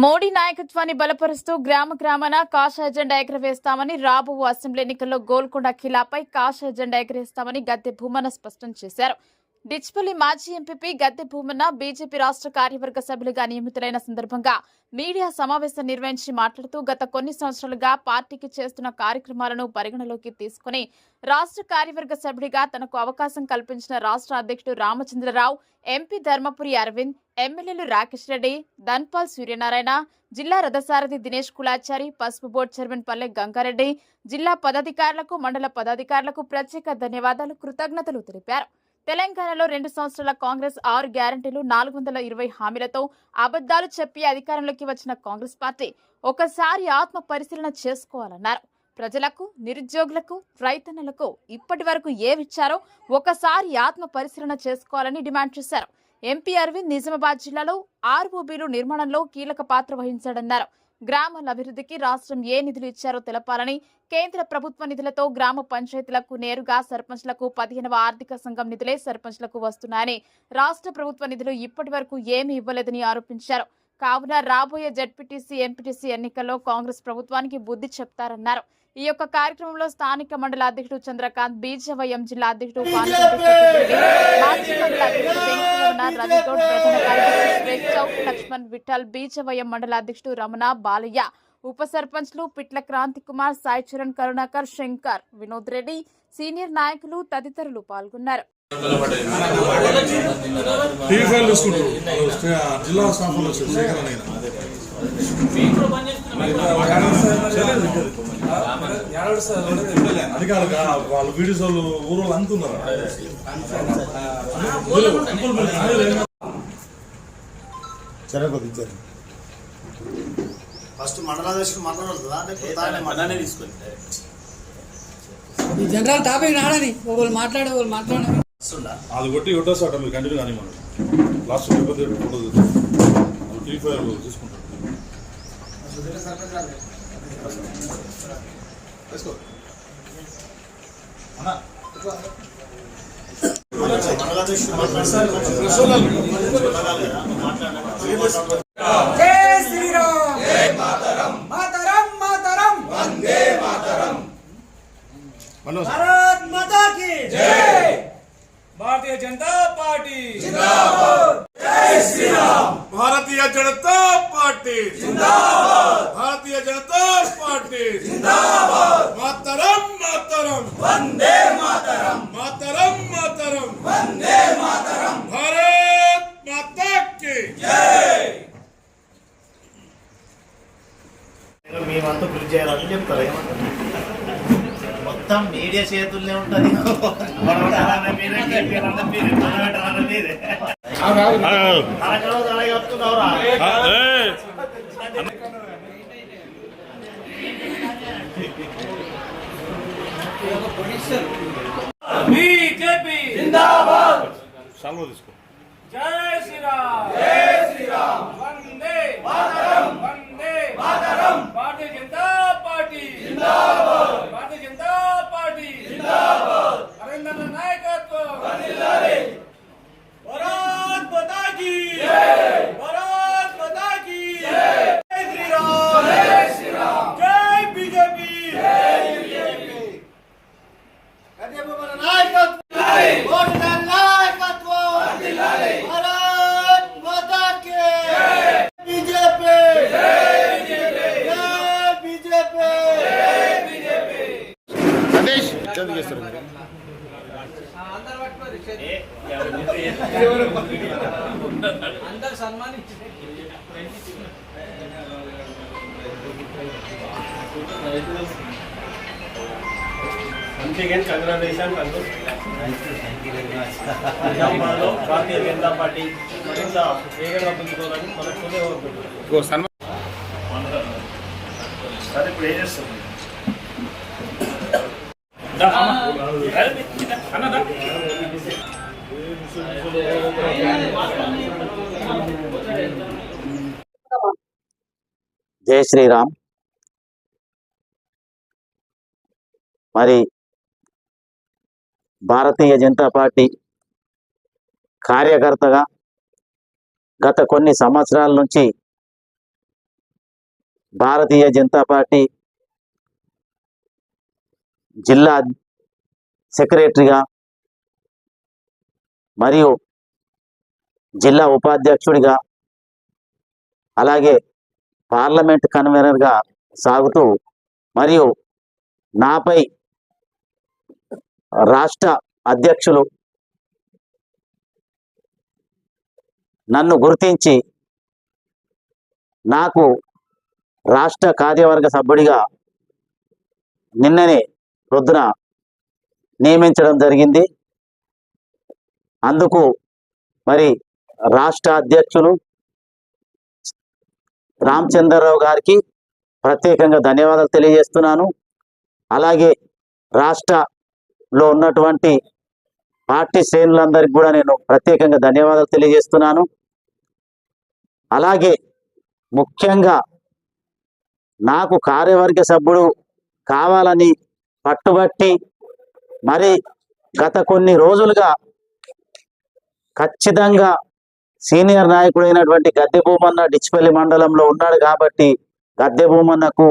మోడీ నాయకత్వాన్ని బలపరుస్తూ గ్రామాన కాషాయ జెండా ఎగరవేస్తామని, రాబో అసెంబ్లీ ఎన్నికల్లో గోల్కొండ ఖిలాపై కాషాయ జెండా ఎగరేస్తామని గద్దె భూమన్న స్పష్టం చేశారు. డిచ్పల్లి మాజీ ఎంపీ గద్దె భూమన్న బీజేపీ రాష్ట్ర కార్యవర్గ సభ్యులుగా నియమితులైన సందర్భంగా మీడియా సమావేశం నిర్వహించి మాట్లాడుతూ గత కొన్ని సంవత్సరాలుగా పార్టీకి చేస్తున్న కార్యక్రమాలను పరిగణలోకి తీసుకుని రాష్ట్ర కార్యవర్గ సభ్యుడిగా తనకు అవకాశం కల్పించిన రాష్ట్ర అధ్యక్షుడు రామచంద్రరావు, ఎంపీ ధర్మపురి అరవింద్, ఎమ్మెల్యేలు రాకేష్ రెడ్డి, ధన్పాల్ సూర్యనారాయణ, జిల్లా రథసారథి దినేష్ కులాచారి, పసుపు బోర్డు చైర్మన్ పల్లె గంగారెడ్డి, జిల్లా పదాధికారులకు, మండల పదాధికారులకు ప్రత్యేక ధన్యవాదాలు, కృతజ్ఞతలు తెలిపారు. తెలంగాణలో 2 సంవత్సరాల కాంగ్రెస్ 6 గ్యారంటీలు 420 హామీలతో అబద్దాలు చెప్పి అధికారంలోకి వచ్చిన కాంగ్రెస్ పార్టీ ఒకసారి ఆత్మ పరిశీలన చేసుకోవాలన్నారు. ప్రజలకు, నిరుద్యోగులకు, రైతన్నలకు ఇప్పటి వరకు ఏమిచ్చారో ఒకసారి ఆత్మ పరిశీలన చేసుకోవాలని డిమాండ్ చేశారు. ఎంపీ అరవింద్ నిజామాబాద్ జిల్లాలో ఆర్ఓబీలు నిర్మాణంలో కీలక పాత్ర వహించాడన్నారు. గ్రామాల అభివృద్ధికి రాష్ట్రం ఏ నిధులు ఇచ్చారో తెలపాలని, కేంద్ర ప్రభుత్వ నిధులతో గ్రామ పంచాయతీలకు నేరుగా సర్పంచ్లకు 15వ ఆర్థిక సంఘం నిధులే సర్పంచ్లకు వస్తున్నాయని, రాష్ట్ర ప్రభుత్వ నిధులు ఇప్పటి వరకు ఏమీ ఇవ్వలేదని ఆరోపించారు. కావున రాబోయే జెడ్పీటీసీ, ఎంపీటీసీ ఎన్నికల్లో కాంగ్రెస్ ప్రభుత్వానికి బుద్ధి చెప్తారన్నారు. ఈ యొక్క కార్యక్రమంలో స్థానిక మండల అధ్యక్షుడు చంద్రకాంత్, బీజేవైఎం జిల్లా అధ్యక్షుడు రవిగౌడ్, ప్రధాన కార్యదర్శి లక్ష్మణ్ విఠల్, బీజేవైఎం మండల అధ్యక్షుడు రమణ, బాలయ్య, ఉప సర్పంచ్లు పిట్ల క్రాంతి కుమార్, సాయి చరణ్, కరుణాకర్, శంకర్, వినోద్ రెడ్డి, సీనియర్ నాయకులు తదితరులు పాల్గొన్నారు. వాళ్ళు వీడియోస్ వాళ్ళు ఊరు అనుకున్నారు. ఫస్ట్ మండలాధ్యక్షుడు మాట్లాడాలి తీసుకొని జనరల్ టాపిక్ రాడని మాట్లాడే అది కొట్టి కొట్టేస్తాట మీరు కంటిన్యూ కానీ మనం లాస్ట్ ఫోటో తీసుకుంటాం. జై శ్రీరామ్, జై మాతరం, మాతరం మాతరం, వందే మాతరం, భారత్ మాతా కీ జై, భారతీయ జనతా పార్టీ జిందాబాద్, జై శ్రీరామ్, భారతీయ జనతా పార్టీ జిందాబాద్, భారతీయ జనతా పార్టీ జిందాబాద్, మాతరం మాతరం, వందే మాతరం, మాతరం మాతరం, వందే మాతరం, భారత్ మాతా కీ జై. మేమంతా కృషి చేయాలని చెప్తారు. మొత్తం మీడియా చేతుల్నే ఉంటుంది. బీజేపీ జిందాబాద్, సాల్వ తీసుకో. జై శ్రీరామ్, జై శ్రీరామ్, వందే మాతరం, వందే మాతరం, భారతీయ జనతా పార్టీ జిందాబాద్, భారతీయ జనతా పార్టీ జిందాబాద్, నరేంద్ర నాయకత్వం వర్ధిల్లాలి, భారత్ మాతా కీ జై, భారత్ మాతా కీ జై, జై శ్రీరామ్, జై శ్రీరామ్, జై బీజేపీ, జై బీజేపీ, గద్దె భూమన్న నాయకత్వం అందరు సన్మానించి నిజామాబాద్లో భారతీయ జనతా పార్టీ మరింత వేగంగా పుంజుకోవాలని మనకు కోరుకుంటున్నాం. సరే, ఇప్పుడు ఏం చేస్తుంది? జై శ్రీరామ్. మరి భారతీయ జనతా పార్టీ కార్యకర్తగా గత కొన్ని సంవత్సరాల నుంచి భారతీయ జనతా పార్టీ జిల్లా సెక్రటరీగా మరియు జిల్లా ఉపాధ్యక్షుడిగా అలాగే పార్లమెంట్ కన్వీనర్గా సాగుతూ మరియు నాపై రాష్ట్ర అధ్యక్షులు నన్ను గుర్తించి నాకు రాష్ట్ర కార్యవర్గ సభ్యుడిగా నిన్ననే ప్రొద్దున నియమించడం జరిగింది. అందుకు మరి రాష్ట్ర అధ్యక్షులు రామచంద్రరావు గారికి ప్రత్యేకంగా ధన్యవాదాలు తెలియజేస్తున్నాను. అలాగే రాష్ట్రలో ఉన్నటువంటి పార్టీ శ్రేణులందరికీ కూడా నేను ప్రత్యేకంగా ధన్యవాదాలు తెలియజేస్తున్నాను. అలాగే ముఖ్యంగా నాకు కార్యవర్గ సభ్యుడు కావాలని పట్టుబట్టి మరి గత కొన్ని రోజులుగా ఖచ్చితంగా సీనియర్ నాయకుడైనటువంటి గద్దె భూమన్న డిచ్పల్లి మండలంలో ఉన్నాడు కాబట్టి గద్దె భూమన్నకు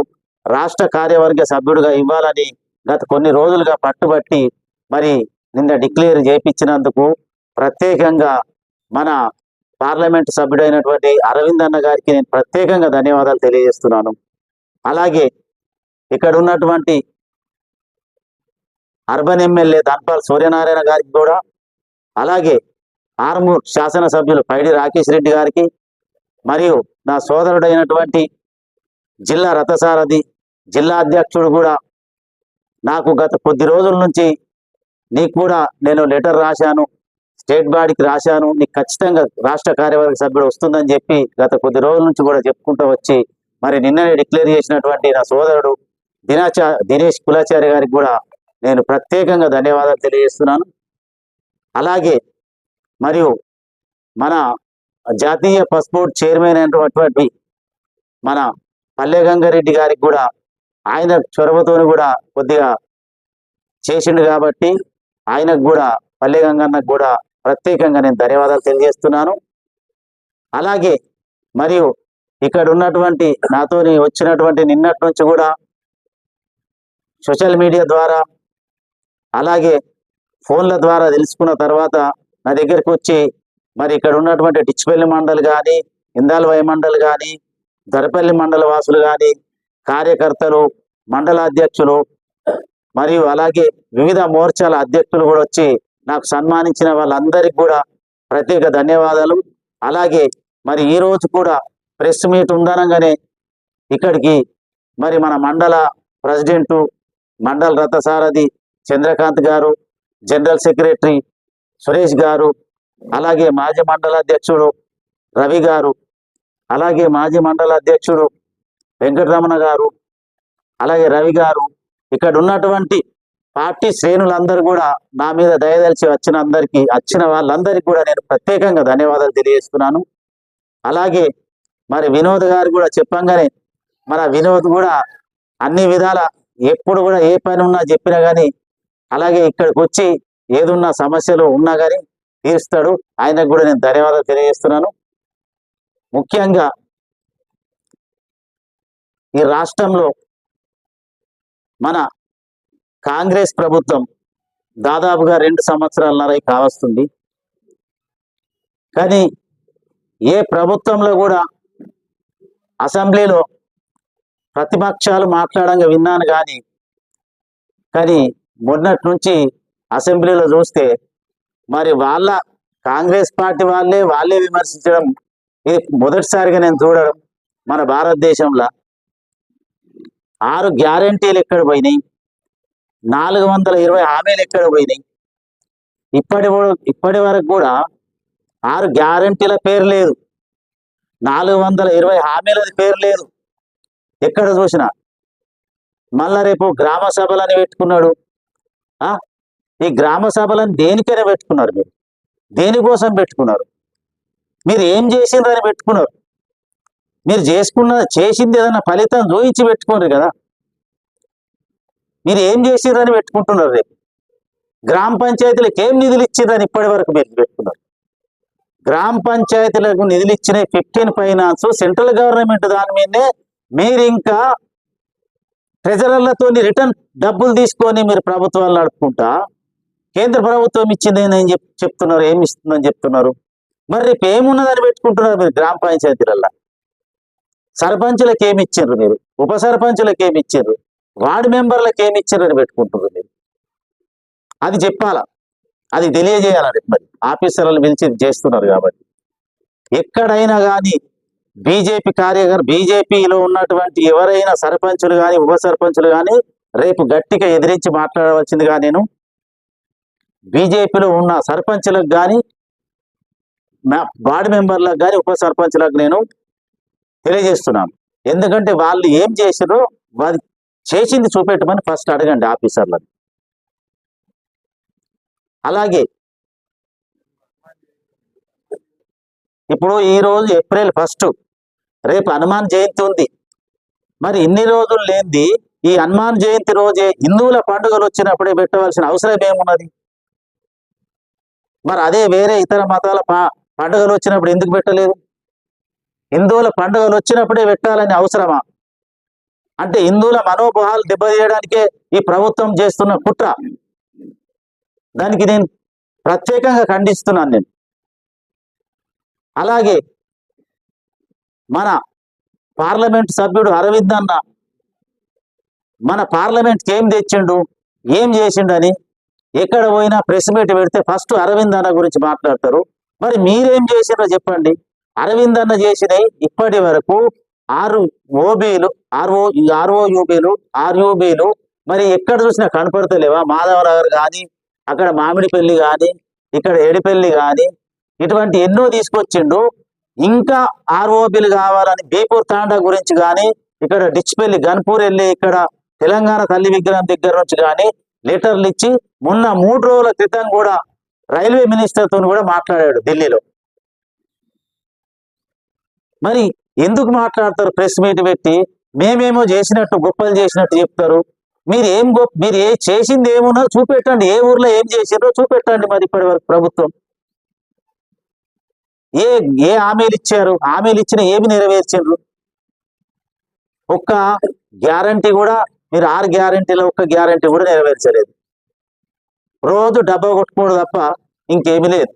రాష్ట్ర కార్యవర్గ సభ్యుడిగా ఇవ్వాలని గత కొన్ని రోజులుగా పట్టుబట్టి మరి నిన్న డిక్లేర్ చేయించినందుకు ప్రత్యేకంగా మన పార్లమెంట్ సభ్యుడైనటువంటి అరవింద్ అన్న గారికి నేను ప్రత్యేకంగా ధన్యవాదాలు తెలియజేస్తున్నాను. అలాగే ఇక్కడ ఉన్నటువంటి అర్బన్ ఎమ్మెల్యే ధన్పాల్ సూర్యనారాయణ గారికి కూడా, అలాగే ఆర్మూర్ శాసనసభ్యులు పైడి రాకేష్ రెడ్డి గారికి, మరియు నా సోదరుడైనటువంటి జిల్లా రథసారథి జిల్లా అధ్యక్షుడు కూడా నాకు గత కొద్ది రోజుల నుంచి నీకు కూడా నేను లెటర్ రాశాను, స్టేట్ బాడీకి రాశాను, నీకు ఖచ్చితంగా రాష్ట్ర కార్యవర్గ సభ్యుడు వస్తుందని చెప్పి గత కొద్ది రోజుల నుంచి కూడా చెప్పుకుంటూ వచ్చి మరి నిన్ననే డిక్లేర్ చేసినటువంటి నా సోదరుడు దినేష్ కులాచారి గారికి కూడా నేను ప్రత్యేకంగా ధన్యవాదాలు తెలియజేస్తున్నాను. అలాగే మరియు మన జాతీయ పసుపోర్ట్ చైర్మన్ అయినటువంటి మన పల్లె గంగారెడ్డి గారికి కూడా ఆయన చొరవతో కూడా కొద్దిగా చేసిండు కాబట్టి ఆయనకు కూడా పల్లె గంగన్నకు కూడా ప్రత్యేకంగా నేను ధన్యవాదాలు తెలియజేస్తున్నాను. అలాగే మరియు ఇక్కడ ఉన్నటువంటి నాతోని వచ్చినటువంటి నిన్నటి నుంచి కూడా సోషల్ మీడియా ద్వారా అలాగే ఫోన్ల ద్వారా తెలుసుకున్న తర్వాత నా దగ్గరికి వచ్చి మరి ఇక్కడ ఉన్నటువంటి డిచ్పల్లి మండలి కానీ, ఇందాలవై మండలి కానీ, దరపల్లి మండల వాసులు కానీ, కార్యకర్తలు, మండల అధ్యక్షులు మరియు అలాగే వివిధ మోర్చాల అధ్యక్షులు కూడా వచ్చి నాకు సన్మానించిన వాళ్ళందరికీ కూడా ప్రత్యేక ధన్యవాదాలు. అలాగే మరి ఈ రోజు కూడా ప్రెస్ మీట్ ఉండనగానే ఇక్కడికి మరి మన మండల ప్రెసిడెంటు మండల రథసారథి చంద్రకాంత్ గారు, జనరల్ సెక్రటరీ సురేష్ గారు, అలాగే మాజీ మండల అధ్యక్షుడు రవి గారు, అలాగే మాజీ మండల అధ్యక్షుడు వెంకటరమణ గారు, అలాగే రవి గారు, ఇక్కడ ఉన్నటువంటి పార్టీ శ్రేణులందరూ కూడా నా మీద దయదలిచి వచ్చిన వాళ్ళందరికీ కూడా నేను ప్రత్యేకంగా ధన్యవాదాలు తెలియజేస్తున్నాను. అలాగే మరి వినోద్ గారు కూడా చెప్పంగానే మన వినోద్ కూడా అన్ని విధాల ఎప్పుడు కూడా ఏ పని ఉన్నా చెప్పినా కానీ అలాగే ఇక్కడికి వచ్చి ఏదున్నా సమస్యలు ఉన్నా కానీ తీరుస్తాడు. ఆయనకు కూడా నేను ధన్యవాదాలు తెలియజేస్తున్నాను. ముఖ్యంగా ఈ రాష్ట్రంలో మన కాంగ్రెస్ ప్రభుత్వం దాదాపుగా 2 సంవత్సరాలన్నర కావస్తుంది. కానీ ఏ ప్రభుత్వంలో కూడా అసెంబ్లీలో ప్రతిపక్షాలు మాట్లాడంగా విన్నాను కానీ మొన్నటి నుంచి అసెంబ్లీలో చూస్తే మరి కాంగ్రెస్ పార్టీ వాళ్ళే విమర్శించడం ఇది మొదటిసారిగా నేను చూడడం. మన భారతదేశంలో 6 గ్యారెంటీలు ఎక్కడ పోయినాయి, 420 హామీలు ఎక్కడ పోయినాయి, ఇప్పటి వరకు కూడా 6 గ్యారెంటీల పేరు లేదు, 420 హామీలది పేరు లేదు ఎక్కడ చూసినా. మళ్ళా రేపు గ్రామ సభలని పెట్టుకున్నాడు. ఈ గ్రామ సభలను దేనికైనా పెట్టుకున్నారు, మీరు దేనికోసం పెట్టుకున్నారు, మీరు ఏం చేసిందని పెట్టుకున్నారు, మీరు చేసింది ఏదైనా ఫలితం చూపించి పెట్టుకోరు కదా, మీరు ఏం చేసిరని పెట్టుకుంటున్నారు. రేపు గ్రామ పంచాయతీలకు ఏం నిధులు ఇచ్చిరని ఇప్పటి వరకు మీరు పెట్టుకున్నారు. గ్రామ పంచాయతీలకు నిధులు ఇచ్చిన 15 ఫైనాన్స్ సెంట్రల్ గవర్నమెంట్ దాని మీదనే మీరు ఇంకా ట్రెజరర్లతో రిటర్న్ డబ్బులు తీసుకొని మీరు ప్రభుత్వాలు నడుపుకుంటా కేంద్ర ప్రభుత్వం ఇచ్చింది నేను చెప్తున్నారు, ఏమి ఇస్తుందని చెప్తున్నారు. మరి రేపు ఏమున్నదని పెట్టుకుంటున్నారు మీరు గ్రామ పంచాయతీలల్లో? సర్పంచులకు ఏమి ఇచ్చిండ్రు మీరు, ఉప సర్పంచులకు ఏమి ఇచ్చిండ్రు, వార్డు మెంబర్లకు ఏమి ఇచ్చిండ్రు అని పెట్టుకుంటున్నారు మీరు. అది చెప్పాలా, అది తెలియజేయాలని మరి ఆఫీసర్లను పిలిచి చేస్తున్నారు. కాబట్టి ఎక్కడైనా కానీ బీజేపీలో ఉన్నటువంటి ఎవరైనా సర్పంచులు కానీ ఉప సర్పంచులు కానీ రేపు గట్టిగా ఎదిరించి మాట్లాడవలసిందిగా నేను బీజేపీలో ఉన్న సర్పంచులకు కానీ వార్డు మెంబర్లకు కానీ ఉప సర్పంచులకు నేను తెలియజేస్తున్నాను. ఎందుకంటే వాళ్ళు ఏం చేసిరో వాళ్ళు చేసింది చూపెట్టమని ఫస్ట్ అడగండి ఆఫీసర్లను. అలాగే ఇప్పుడు ఈరోజు ఏప్రిల్ 1, రేపు హనుమాన్ జయంతి ఉంది. మరి ఇన్ని రోజులు లేనిది ఈ హనుమాన్ జయంతి రోజే హిందువుల పండుగలు వచ్చినప్పుడే పెట్టవలసిన అవసరం ఏమున్నది? మరి అదే వేరే ఇతర మతాల పండుగలు వచ్చినప్పుడు ఎందుకు పెట్టలేదు? హిందువుల పండుగలు వచ్చినప్పుడే పెట్టాలని అవసరమా? అంటే హిందువుల మనోభావాలు దెబ్బతీయడానికే ఈ ప్రభుత్వం చేస్తున్న కుట్ర. దానికి నేను ప్రత్యేకంగా ఖండిస్తున్నాను నేను. అలాగే మన పార్లమెంట్ సభ్యుడు అరవింద్ అన్న మన పార్లమెంట్కి ఏం తెచ్చిండు, ఏం చేసిండని ఎక్కడ పోయినా ప్రెస్ మీట్ పెడితే ఫస్ట్ అరవింద్ అన్న గురించి మాట్లాడతారు. మరి మీరేం చేసిండ్రో చెప్పండి. అరవింద్ అన్న చేసినవి ఇప్పటి వరకు 6 ఓబీలు, ఆర్ఓయూబీలు మరి ఎక్కడ చూసినా కనపడతలేవా? మాధవనగర్ కానీ, అక్కడ మామిడిపల్లి కానీ, ఇక్కడ ఏడిపల్లి కానీ, ఇటువంటి ఎన్నో తీసుకొచ్చిండు. ఇంకా ఆర్ఓబీలు కావాలని బీపూర్ తాండా గురించి కానీ, ఇక్కడ డిచ్పల్లి గన్పూర్ వెళ్ళి ఇక్కడ తెలంగాణ తల్లి విగ్రహం దగ్గర నుంచి కానీ లెటర్లు ఇచ్చి మొన్న 3 రోజుల క్రితం కూడా రైల్వే మినిస్టర్తో కూడా మాట్లాడాడు ఢిల్లీలో. మరి ఎందుకు మాట్లాడతారు? ప్రెస్ మీట్ పెట్టి మేమేమో చేసినట్టు గొప్పలు చేసినట్టు చెప్తారు. మీరు చేసింది ఏమున్నా చూపెట్టండి. ఏ ఊర్లో ఏం చేసిండ్రో చూపెట్టండి. మరి ఇప్పటి వరకు ప్రభుత్వం ఏ హామీలు ఇచ్చారు? హామీలు ఇచ్చిన ఏమి నెరవేర్చిండ్రు? ఒక్క గ్యారంటీ కూడా మీరు 6 గ్యారంటీలో ఒక్క గ్యారంటీ కూడా నెరవేర్చలేదు. రోజు డబ్బా కొట్టుకోవడం తప్ప ఇంకేమీ లేదు.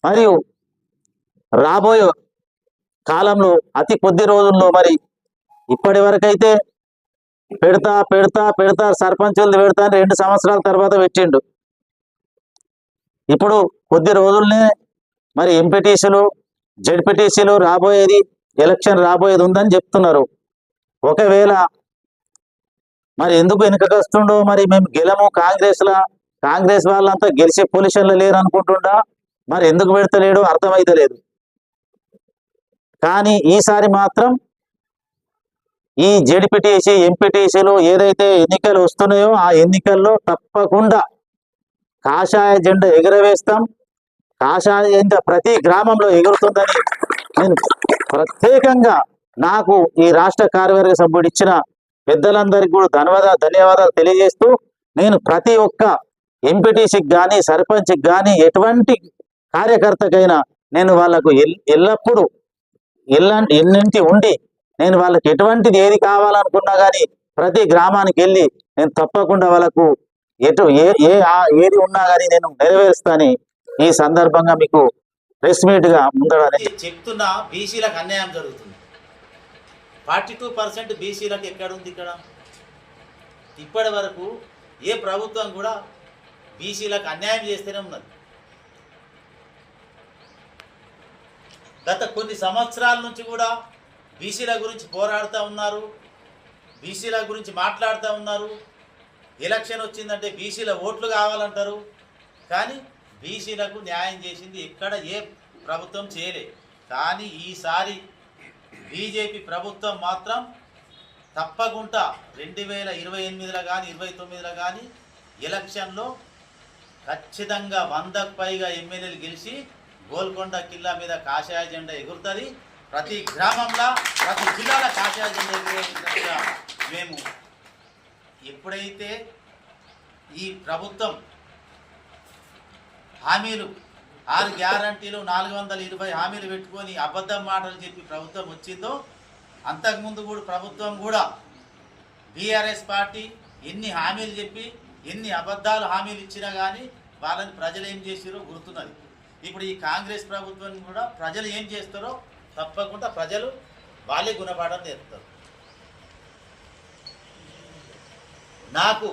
మరియు రాబోయే కాలంలో అతి కొద్ది రోజుల్లో మరి ఇప్పటి వరకైతే పెడతా సర్పంచులు పెడతా 2 సంవత్సరాల తర్వాత పెట్టిండు. ఇప్పుడు కొద్ది రోజుల్నే మరి ఎంపీటీసీలు, జెడ్పీటీసీలు రాబోయేది ఎలక్షన్ రాబోయేది ఉందని చెప్తున్నారు. ఒకవేళ మరి ఎందుకు వెనుకకొస్తుండో, మరి మేము గెలము కాంగ్రెస్ వాళ్ళంతా గెలిచే పొజిషన్లో లేరు అనుకుంటుండా, మరి ఎందుకు పెడతలేడు అర్థమైతలేదు. కానీ ఈసారి మాత్రం ఈ జెడ్పీటీసీ, ఎంపీటీసీలు ఏదైతే ఎన్నికలు వస్తున్నాయో ఆ ఎన్నికల్లో తప్పకుండా కాషాయ జెండా ఎగురవేస్తాం. కాషాయ జెండా ప్రతి గ్రామంలో ఎగురుతుందని నేను ప్రత్యేకంగా నాకు ఈ రాష్ట్ర కార్యవర్గ సభ్యుడు ఇచ్చిన పెద్దలందరికీ కూడా ధన్యవాదాలు తెలియజేస్తూ, నేను ప్రతి ఒక్క ఎంపీటీసీకి కానీ సర్పంచ్కి కానీ ఎటువంటి కార్యకర్తకైనా నేను వాళ్ళకు ఎల్లప్పుడూ ఎన్నింటి ఉండి నేను వాళ్ళకి ఎటువంటిది ఏది కావాలనుకున్నా కానీ ప్రతి గ్రామానికి వెళ్ళి నేను తప్పకుండా వాళ్ళకు ఏది ఉన్నా కానీ నేను నెరవేరుస్తానని ఈ సందర్భంగా మీకు ప్రెస్ మీట్గా ముందడని చెప్తున్నా. బీసీలకు అన్యాయం జరుగుతుంది. 42% బీసీలకు ఎక్కడుంది? ఇక్కడ ఇప్పటి వరకు ఏ ప్రభుత్వం కూడా బీసీలకు అన్యాయం చేస్తూనే ఉన్నది. గత కొన్ని సంవత్సరాల నుంచి కూడా బీసీల గురించి పోరాడుతూ ఉన్నారు, బీసీల గురించి మాట్లాడుతూ ఉన్నారు. ఎలక్షన్ వచ్చిందంటే బీసీల ఓట్లు కావాలంటారు. కానీ బీసీలకు న్యాయం చేసింది ఎక్కడ ఏ ప్రభుత్వం చేయలే. కానీ ఈసారి బీజేపీ ప్రభుత్వం మాత్రం తప్పకుండా 2028లో కానీ 29లో కానీ ఎలక్షన్లో ఖచ్చితంగా 100కు పైగా ఎమ్మెల్యేలు గెలిచి గోల్కొండ కిల్లా మీద కాషాయ జెండా ఎగురుతుంది. ప్రతి గ్రామంలో ప్రతి జిల్లాలో కాషాయ జెండా ఎగురేటట్టుగా మేము ఎప్పుడైతే ఈ ప్రభుత్వం హామీలు 6 గ్యారంటీలు 420 హామీలు పెట్టుకొని అబద్ధం మాటలు చెప్పి ప్రభుత్వం వచ్చిందో, అంతకుముందు కూడా ప్రభుత్వం కూడా బీఆర్ఎస్ పార్టీ ఎన్ని హామీలు చెప్పి ఎన్ని అబద్ధాలు హామీలు ఇచ్చినా కానీ వాళ్ళని ప్రజలు ఏం చేసిరో గుర్తున్నది. ఇప్పుడు ఈ కాంగ్రెస్ ప్రభుత్వం కూడా ప్రజలు ఏం చేస్తారో తప్పకుండా ప్రజలు వాళ్ళే గుణపాఠం నేర్పుతారు. నాకు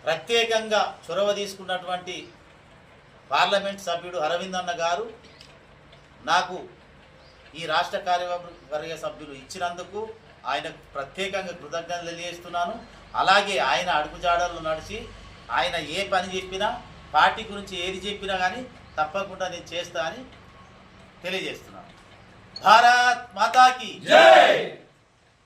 ప్రత్యేకంగా చొరవ తీసుకున్నటువంటి పార్లమెంట్ సభ్యుడు అరవింద్ అన్న గారు నాకు ఈ రాష్ట్ర కార్యవర్గ సభ్యులు ఇచ్చినందుకు ఆయనకు ప్రత్యేకంగా కృతజ్ఞతలు తెలియజేస్తున్నాను. అలాగే ఆయన అడుగుజాడల్లో నడిచి ఆయన ఏ పని చెప్పినా, పార్టీ గురించి ఏది చెప్పినా కానీ తప్పకుండా నేను చేస్తా అని తెలియజేస్తున్నాను. భారత్ మాతాకి జై.